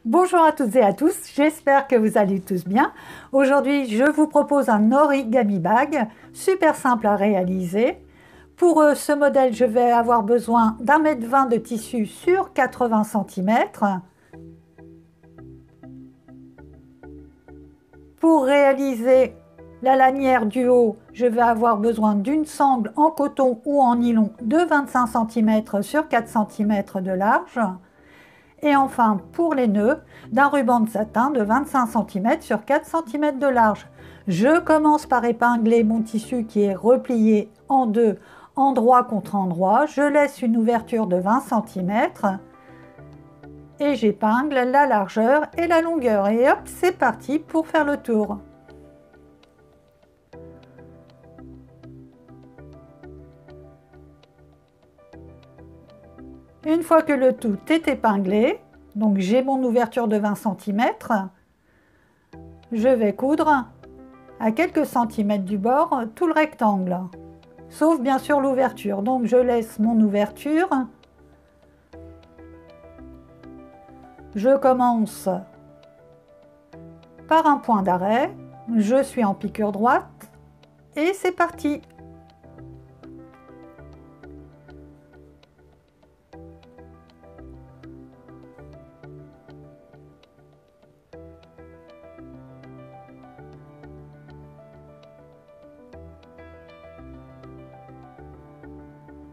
Bonjour à toutes et à tous, j'espère que vous allez tous bien. Aujourd'hui, je vous propose un origami bag, super simple à réaliser. Pour ce modèle, je vais avoir besoin d'1,20 m de tissu sur 80 cm. Pour réaliser la lanière du haut, je vais avoir besoin d'une sangle en coton ou en nylon de 25 cm sur 4 cm de large. Et enfin, pour les nœuds, d'un ruban de satin de 25 cm sur 4 cm de large. Je commence par épingler mon tissu qui est replié en deux, endroit contre endroit. Je laisse une ouverture de 20 cm et j'épingle la largeur et la longueur. Et hop, c'est parti pour faire le tour. Une fois que le tout est épinglé, donc j'ai mon ouverture de 20 cm, je vais coudre à quelques centimètres du bord tout le rectangle, sauf bien sûr l'ouverture. Donc je laisse mon ouverture, je commence par un point d'arrêt, je suis en piqûre droite et c'est parti.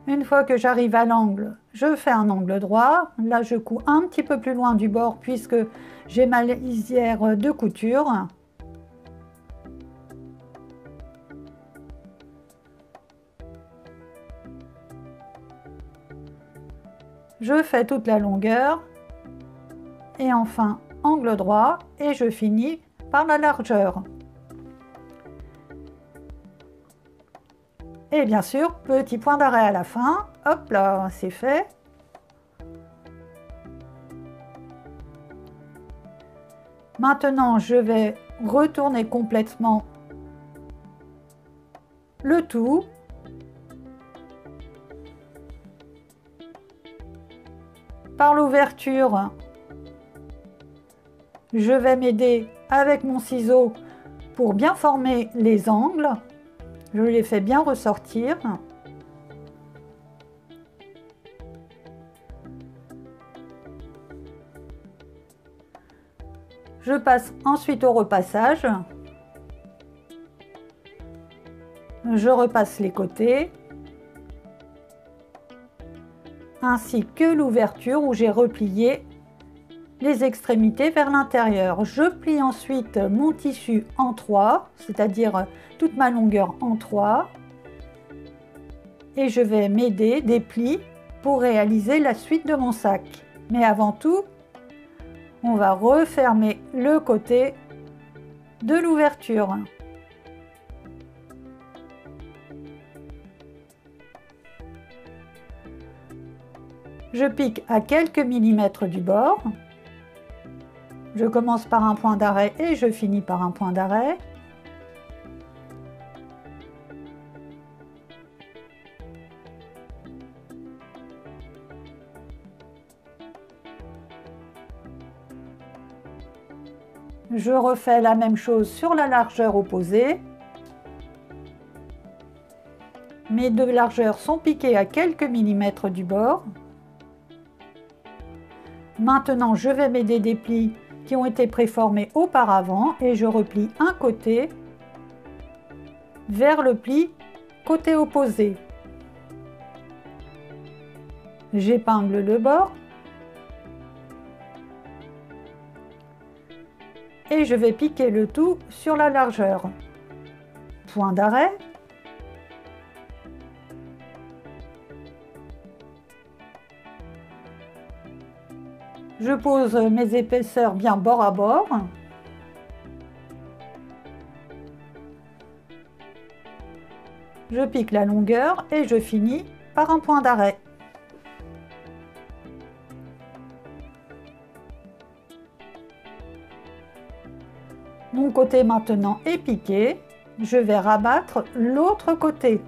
Une fois que j'arrive à l'angle, je fais un angle droit. Là, je couds un petit peu plus loin du bord puisque j'ai ma lisière de couture. Je fais toute la longueur et enfin angle droit et je finis par la largeur. Et bien sûr, petit point d'arrêt à la fin. Hop là, c'est fait. Maintenant, je vais retourner complètement le tout. Par l'ouverture, je vais m'aider avec mon ciseau pour bien former les angles. Je les fais bien ressortir. Je passe ensuite au repassage. Je repasse les côtés, ainsi que l'ouverture où j'ai replié les extrémités vers l'intérieur. Je plie ensuite mon tissu en 3, c'est-à-dire toute ma longueur en 3. Et je vais m'aider des plis pour réaliser la suite de mon sac. Mais avant tout, on va refermer le côté de l'ouverture. Je pique à quelques millimètres du bord. Je commence par un point d'arrêt et je finis par un point d'arrêt. Je refais la même chose sur la largeur opposée. Mes deux largeurs sont piquées à quelques millimètres du bord. Maintenant, je vais m'aider des plis qui ont été préformés auparavant et je replie un côté vers le pli côté opposé. J'épingle le bord et je vais piquer le tout sur la largeur. Point d'arrêt. Je pose mes épaisseurs bien bord à bord. Je pique la longueur et je finis par un point d'arrêt. Mon côté maintenant est piqué. Je vais rabattre l'autre côté.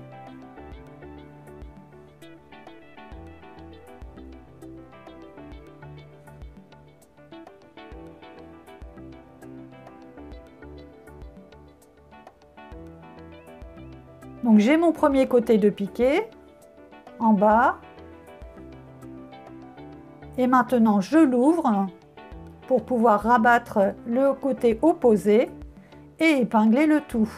Donc j'ai mon premier côté de piqué en bas et maintenant je l'ouvre pour pouvoir rabattre le côté opposé et épingler le tout.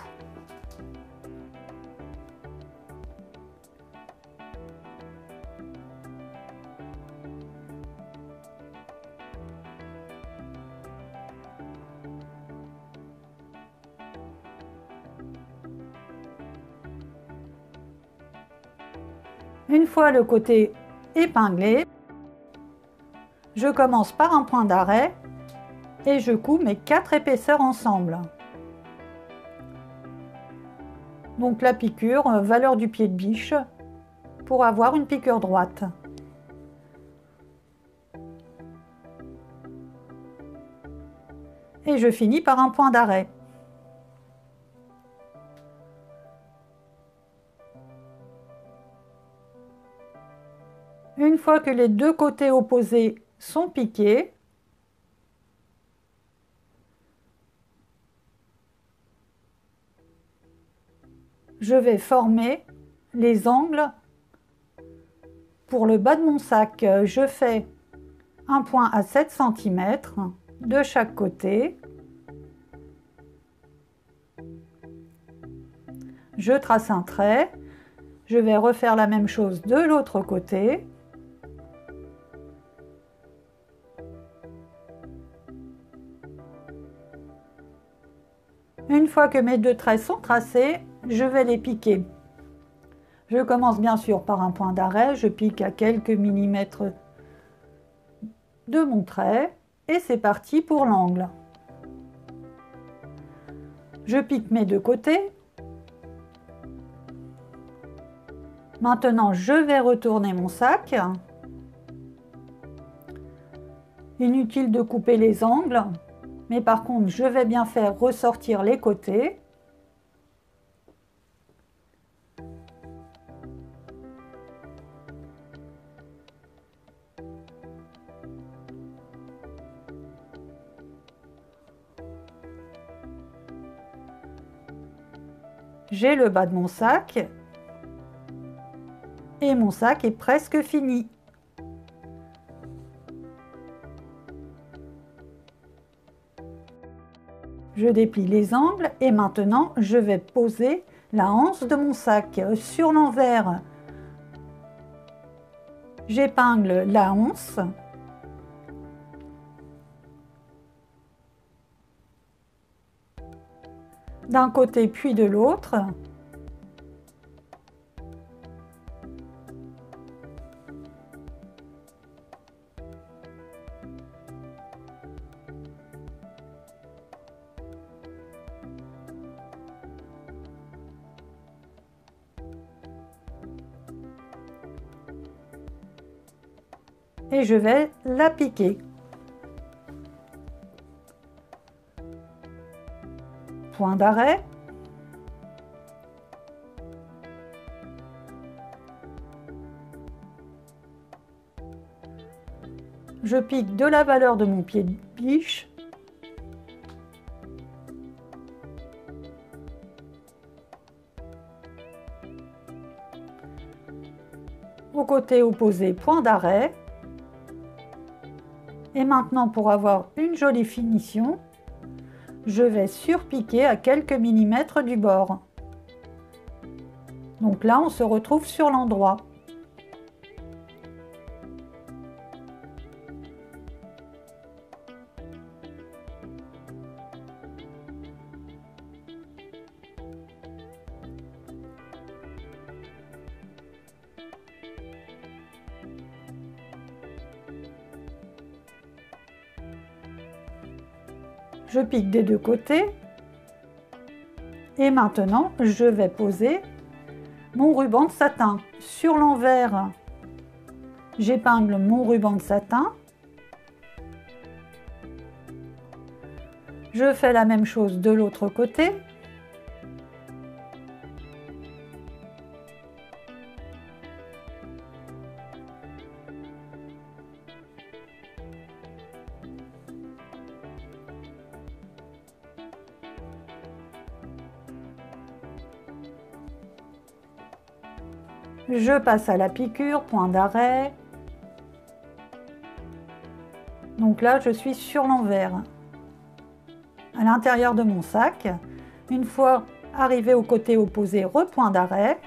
Une fois le côté épinglé, je commence par un point d'arrêt et je couds mes 4 épaisseurs ensemble. Donc la piqûre, valeur du pied de biche, pour avoir une piqûre droite. Et je finis par un point d'arrêt. Une fois que les deux côtés opposés sont piqués, je vais former les angles pour le bas de mon sac. Je fais un point à 7 cm de chaque côté. Je trace un trait. Je vais refaire la même chose de l'autre côté. Une fois que mes deux traits sont tracés, je vais les piquer. Je commence bien sûr par un point d'arrêt, je pique à quelques millimètres de mon trait et c'est parti pour l'angle. Je pique mes deux côtés. Maintenant, je vais retourner mon sac. Inutile de couper les angles, mais par contre, je vais bien faire ressortir les côtés. J'ai le bas de mon sac et mon sac est presque fini. Je déplie les angles et maintenant je vais poser la anse de mon sac sur l'envers. J'épingle la anse. D'un côté puis de l'autre. Et je vais la piquer. Point d'arrêt. Je pique de la valeur de mon pied de biche. Au côté opposé, point d'arrêt. Et maintenant, pour avoir une jolie finition, je vais surpiquer à quelques millimètres du bord. Donc là, on se retrouve sur l'endroit. Je pique des deux côtés. Et maintenant, je vais poser mon ruban de satin. Sur l'envers, j'épingle mon ruban de satin. Je fais la même chose de l'autre côté. Je passe à la piqûre, point d'arrêt. Donc là, je suis sur l'envers. À l'intérieur de mon sac, une fois arrivé au côté opposé, repoint d'arrêt.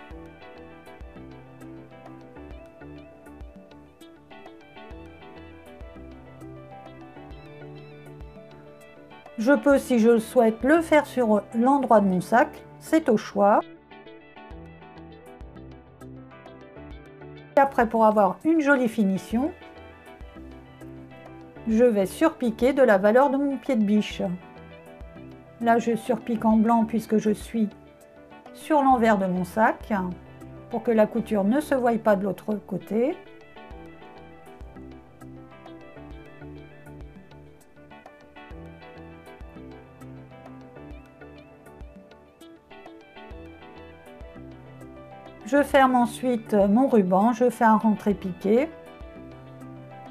Je peux, si je le souhaite, le faire sur l'endroit de mon sac, c'est au choix. Et après, pour avoir une jolie finition, je vais surpiquer de la valeur de mon pied de biche. Là, je surpique en blanc puisque je suis sur l'envers de mon sac, pour que la couture ne se voie pas de l'autre côté. Je ferme ensuite mon ruban, je fais un rentré piqué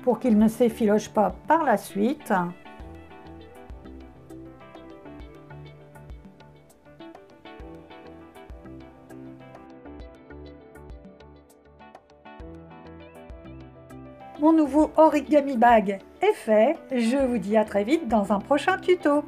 pour qu'il ne s'effiloche pas par la suite. Mon nouveau origami bag est fait. Je vous dis à très vite dans un prochain tuto.